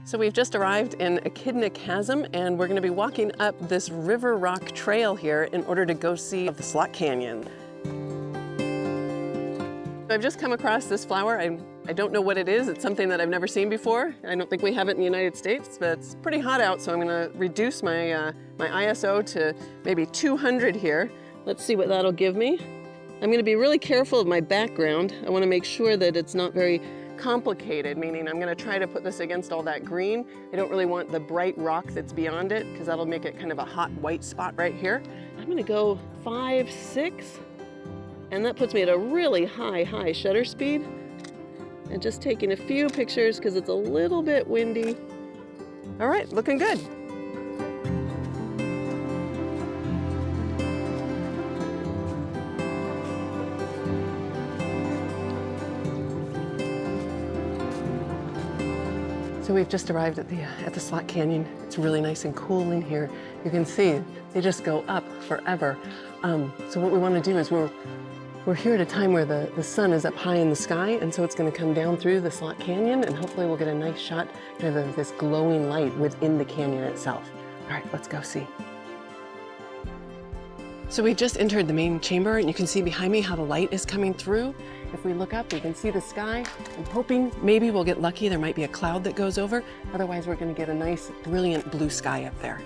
So we've just arrived in Echidna Chasm, and we're going to be walking up this river rock trail here in order to go see the Slot Canyon. I've just come across this flower. I don't know what it is. It's something that I've never seen before. I don't think we have it in the United States, but it's pretty hot out, so I'm going to reduce my, my ISO to maybe 200 here. Let's see what that'll give me. I'm going to be really careful of my background. I want to make sure that it's not very complicated, meaning I'm going to try to put this against all that green. I don't really want the bright rock that's beyond it, because that'll make it kind of a hot white spot right here. I'm going to go 5, 6, and that puts me at a really high shutter speed. And just taking a few pictures because it's a little bit windy. All right, looking good. So we've just arrived at the Slot Canyon. It's really nice and cool in here. You can see they just go up forever. So what we want to do is we're here at a time where the sun is up high in the sky, and so it's going to come down through the Slot Canyon, and hopefully we'll get a nice shot of this glowing light within the canyon itself. All right, let's go see. So we've just entered the main chamber, and you can see behind me how the light is coming through. If we look up, we can see the sky. I'm hoping maybe we'll get lucky. There might be a cloud that goes over. Otherwise, we're going to get a nice, brilliant blue sky up there.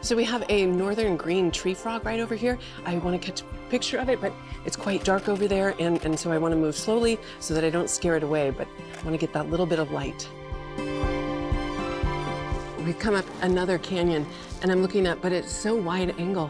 So we have a northern green tree frog right over here. I want to catch a picture of it, but it's quite dark over there, and so I want to move slowly so that I don't scare it away, but I want to get that little bit of light. We've come up another canyon, and I'm looking up, but it's so wide angle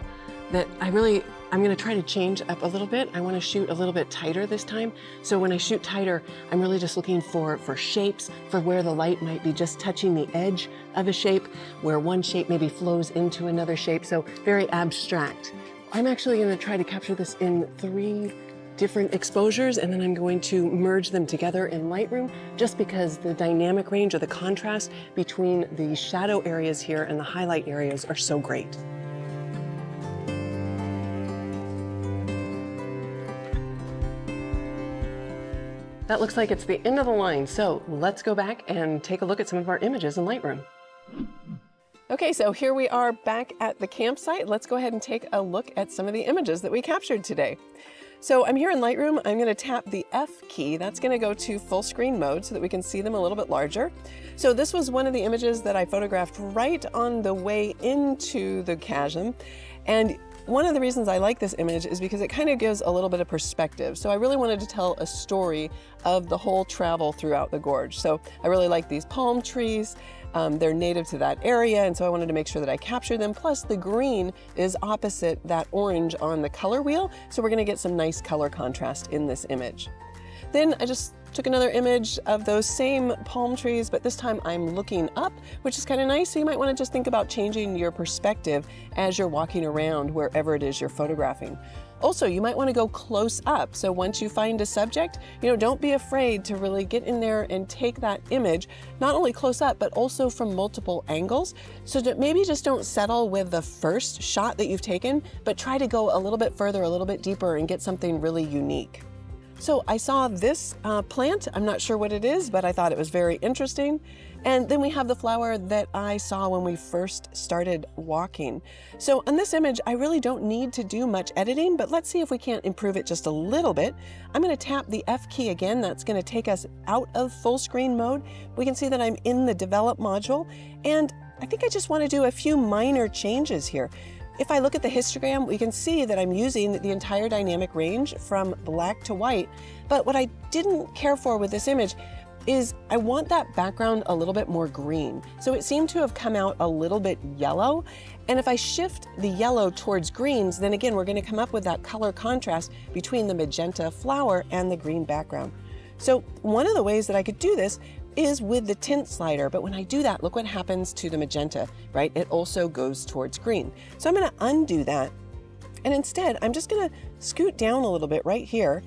that I'm going to try to change up a little bit. I want to shoot a little bit tighter this time. So when I shoot tighter, I'm really just looking for shapes, for where the light might be just touching the edge of a shape, where one shape maybe flows into another shape, so very abstract. I'm actually going to try to capture this in 3 different exposures, and then I'm going to merge them together in Lightroom, just because the dynamic range or the contrast between the shadow areas here and the highlight areas are so great. That looks like it's the end of the line, so let's go back and take a look at some of our images in Lightroom. Okay, so here we are back at the campsite. Let's go ahead and take a look at some of the images that we captured today. So I'm here in Lightroom. I'm going to tap the F key. That's going to go to full screen mode so that we can see them a little bit larger. So this was one of the images that I photographed right on the way into the chasm. And one of the reasons I like this image is because it kind of gives a little bit of perspective. So I really wanted to tell a story of the whole travel throughout the gorge. So I really like these palm trees. They're native to that area, and so I wanted to make sure that I captured them. Plus the green is opposite that orange on the color wheel, so we're gonna get some nice color contrast in this image. Then I just took another image of those same palm trees, but this time I'm looking up, which is kind of nice. So you might want to just think about changing your perspective as you're walking around wherever it is you're photographing. Also, you might want to go close up. So once you find a subject, don't be afraid to really get in there and take that image, not only close up, but also from multiple angles. So that maybe just don't settle with the first shot that you've taken, but try to go a little bit further, a little bit deeper, and get something really unique. So I saw this plant. I'm not sure what it is, but I thought it was very interesting. And then we have the flower that I saw when we first started walking. So on this image, I really don't need to do much editing, but let's see if we can't improve it just a little bit. I'm going to tap the F key again. That's going to take us out of full screen mode. We can see that I'm in the develop module, and I think I just want to do a few minor changes here. If I look at the histogram, we can see that I'm using the entire dynamic range from black to white. But what I didn't care for with this image is I want that background a little bit more green. So it seemed to have come out a little bit yellow. And if I shift the yellow towards greens, then again, we're going to come up with that color contrast between the magenta flower and the green background. So one of the ways that I could do this is with the tint slider, but when I do that, look what happens to the magenta, right? It also goes towards green. So I'm going to undo that, and instead I'm just going to scoot down a little bit right here,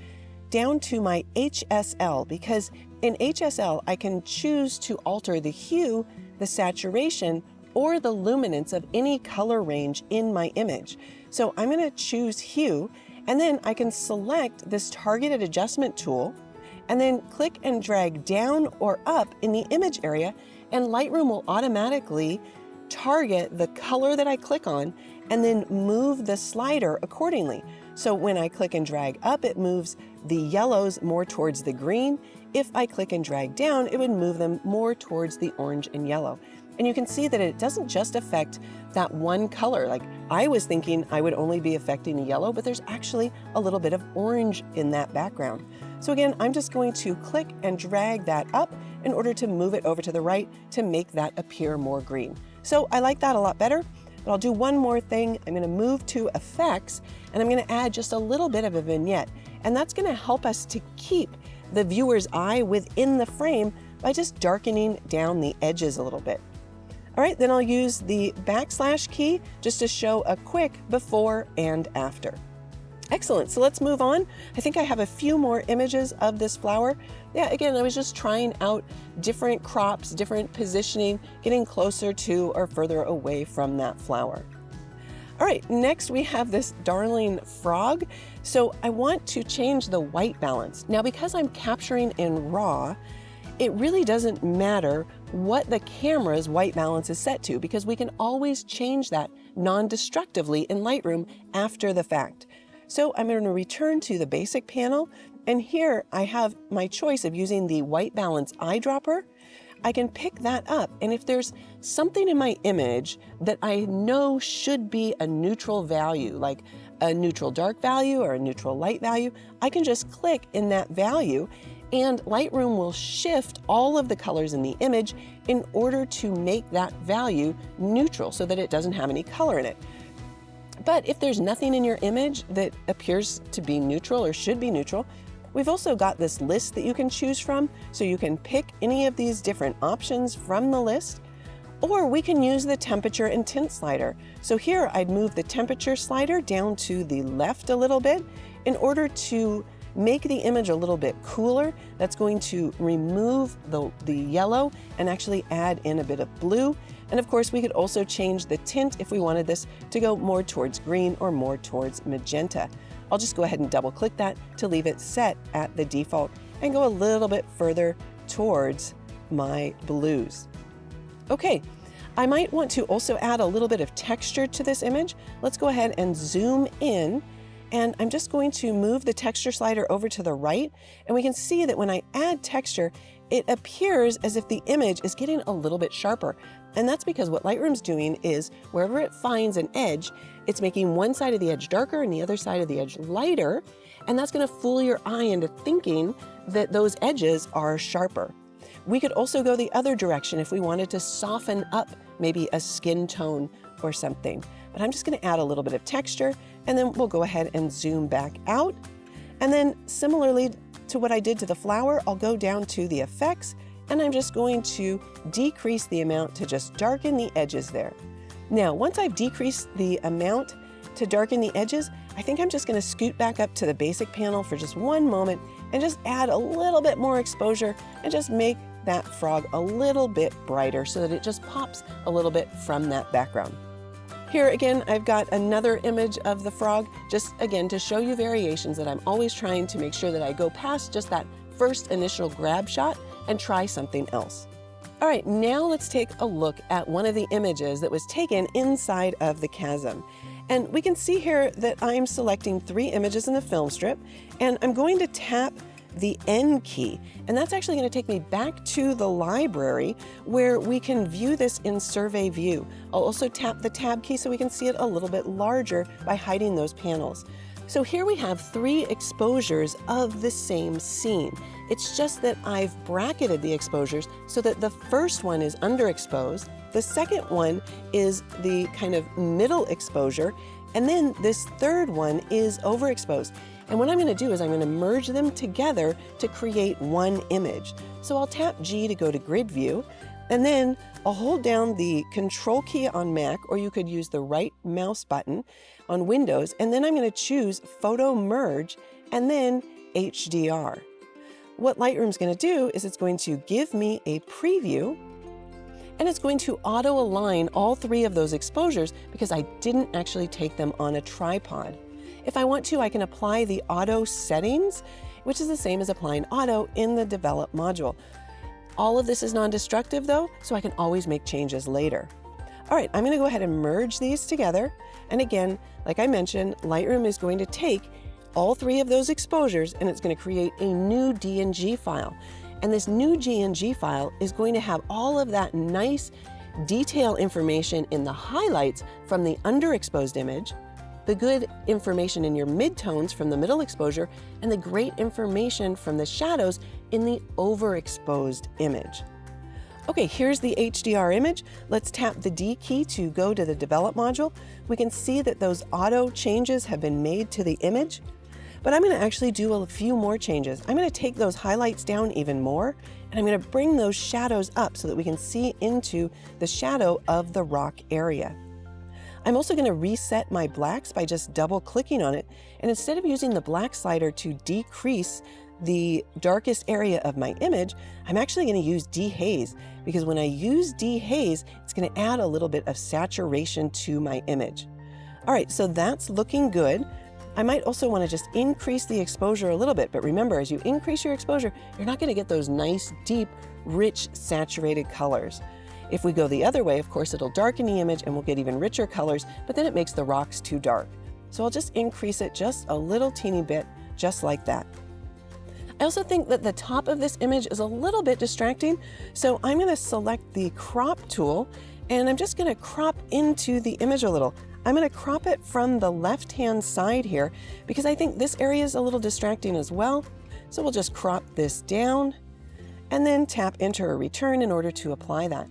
down to my HSL, because in HSL I can choose to alter the hue, the saturation, or the luminance of any color range in my image. So I'm going to choose hue, and then I can select this targeted adjustment tool, and then click and drag down or up in the image area, and Lightroom will automatically target the color that I click on and then move the slider accordingly. So when I click and drag up, it moves the yellows more towards the green. If I click and drag down, it would move them more towards the orange and yellow. And you can see that it doesn't just affect that one color. Like I was thinking I would only be affecting the yellow, but there's actually a little bit of orange in that background. So again, I'm just going to click and drag that up in order to move it over to the right to make that appear more green. So I like that a lot better, but I'll do one more thing. I'm gonna move to effects, and I'm gonna add just a little bit of a vignette. And that's gonna help us to keep the viewer's eye within the frame by just darkening down the edges a little bit. All right, then I'll use the backslash key just to show a quick before and after. Excellent, so let's move on. I think I have a few more images of this flower. Yeah, again, I was just trying out different crops, different positioning, getting closer to or further away from that flower. All right, next we have this darling frog. So I want to change the white balance. Now, because I'm capturing in RAW, it really doesn't matter what the camera's white balance is set to, because we can always change that non-destructively in Lightroom after the fact. So I'm going to return to the basic panel, and here I have my choice of using the white balance eyedropper. I can pick that up, and if there's something in my image that I know should be a neutral value, like a neutral dark value or a neutral light value, I can just click in that value, and Lightroom will shift all of the colors in the image in order to make that value neutral so that it doesn't have any color in it. But if there's nothing in your image that appears to be neutral or should be neutral, we've also got this list that you can choose from, so you can pick any of these different options from the list, or we can use the temperature and tint slider. So here I'd move the temperature slider down to the left a little bit in order to make the image a little bit cooler. That's going to remove the yellow and actually add in a bit of blue. And of course, we could also change the tint if we wanted this to go more towards green or more towards magenta. I'll just go ahead and double click that to leave it set at the default and go a little bit further towards my blues. Okay, I might want to also add a little bit of texture to this image. Let's go ahead and zoom in, and I'm just going to move the texture slider over to the right, and we can see that when I add texture, it appears as if the image is getting a little bit sharper. And that's because what Lightroom's doing is wherever it finds an edge, it's making one side of the edge darker and the other side of the edge lighter, and that's going to fool your eye into thinking that those edges are sharper. We could also go the other direction if we wanted to soften up maybe a skin tone or something. But I'm just going to add a little bit of texture, and then we'll go ahead and zoom back out. And then similarly to what I did to the flower, I'll go down to the effects, and I'm just going to decrease the amount to just darken the edges there. Now, once I've decreased the amount to darken the edges, I think I'm just going to scoot back up to the basic panel for just one moment and just add a little bit more exposure and just make that frog a little bit brighter so that it just pops a little bit from that background. Here again, I've got another image of the frog, just again to show you variations that I'm always trying to make sure that I go past just that first initial grab shot and try something else. All right, now let's take a look at one of the images that was taken inside of the chasm. And we can see here that I'm selecting 3 images in the film strip, and I'm going to tap the N key, and that's actually going to take me back to the library where we can view this in survey view. I'll also tap the tab key so we can see it a little bit larger by hiding those panels. So here we have 3 exposures of the same scene. It's just that I've bracketed the exposures so that the first one is underexposed, the second one is the kind of middle exposure, and then this third one is overexposed. And what I'm going to do is I'm going to merge them together to create one image. So I'll tap G to go to grid view, and then I'll hold down the control key on Mac, or you could use the right mouse button on Windows, and then I'm going to choose photo merge and then HDR. What Lightroom's going to do is it's going to give me a preview, and it's going to auto align all 3 of those exposures because I didn't actually take them on a tripod. If I want to, I can apply the auto settings which is the same as applying auto in the develop module. All of this is non-destructive though, so I can always make changes later. All right, I'm gonna go ahead and merge these together. And again, like I mentioned, Lightroom is going to take all three of those exposures and it's gonna create a new DNG file. And this new DNG file is going to have all of that nice detail information in the highlights from the underexposed image, the good information in your midtones from the middle exposure, and the great information from the shadows in the overexposed image. Okay, here's the HDR image. Let's tap the D key to go to the develop module. We can see that those auto changes have been made to the image, but I'm gonna actually do a few more changes. I'm gonna take those highlights down even more, and I'm gonna bring those shadows up so that we can see into the shadow of the rock area. I'm also going to reset my blacks by just double clicking on it, and instead of using the black slider to decrease the darkest area of my image, I'm actually going to use dehaze, because when I use dehaze, it's going to add a little bit of saturation to my image. All right, so that's looking good. I might also want to just increase the exposure a little bit, but remember, as you increase your exposure, you're not going to get those nice, deep, rich, saturated colors. If we go the other way, of course, it'll darken the image and we'll get even richer colors, but then it makes the rocks too dark. So I'll just increase it just a little teeny bit, just like that. I also think that the top of this image is a little bit distracting, so I'm going to select the crop tool and I'm just going to crop into the image a little. I'm going to crop it from the left-hand side here because I think this area is a little distracting as well. So we'll just crop this down and then tap enter or return in order to apply that.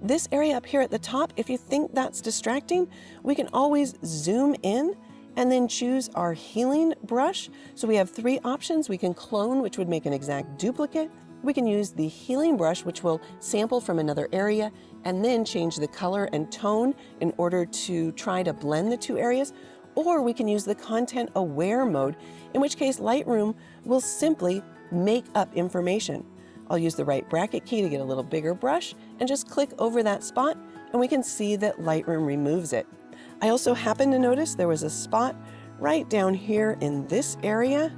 This area up here at the top, if you think that's distracting, we can always zoom in and then choose our healing brush. So we have three options. We can clone, which would make an exact duplicate. We can use the healing brush, which will sample from another area and then change the color and tone in order to try to blend the two areas. Or we can use the content aware mode, in which case Lightroom will simply make up information. I'll use the right bracket key to get a little bigger brush and just click over that spot, and we can see that Lightroom removes it. I also happen to notice there was a spot right down here in this area,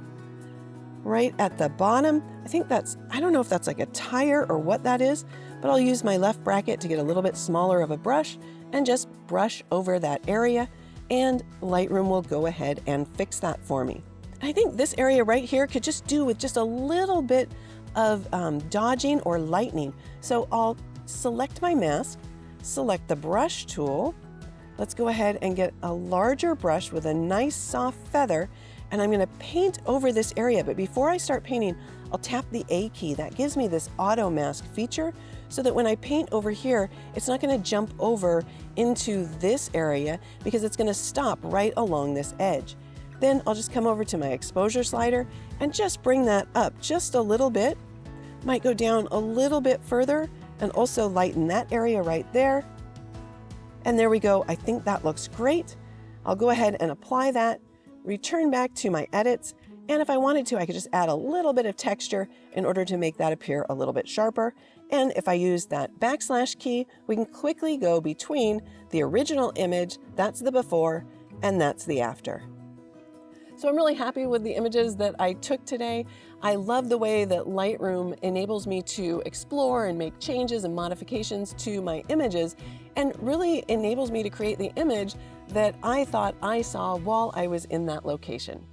right at the bottom. I don't know if that's like a tire or what that is, but I'll use my left bracket to get a little bit smaller of a brush and just brush over that area, and Lightroom will go ahead and fix that for me. I think this area right here could just do with just a little bit of dodging or lightening. So I'll select my mask, select the brush tool. Let's go ahead and get a larger brush with a nice soft feather, and I'm gonna paint over this area. But before I start painting, I'll tap the A key. That gives me this auto mask feature so that when I paint over here, it's not gonna jump over into this area because it's gonna stop right along this edge. Then I'll just come over to my exposure slider and just bring that up just a little bit. Might go down a little bit further and also lighten that area right there. And there we go. I think that looks great. I'll go ahead and apply that, return back to my edits, and if I wanted to, I could just add a little bit of texture in order to make that appear a little bit sharper. And if I use that backslash key, we can quickly go between the original image, that's the before, and that's the after. So I'm really happy with the images that I took today. I love the way that Lightroom enables me to explore and make changes and modifications to my images, and really enables me to create the image that I thought I saw while I was in that location.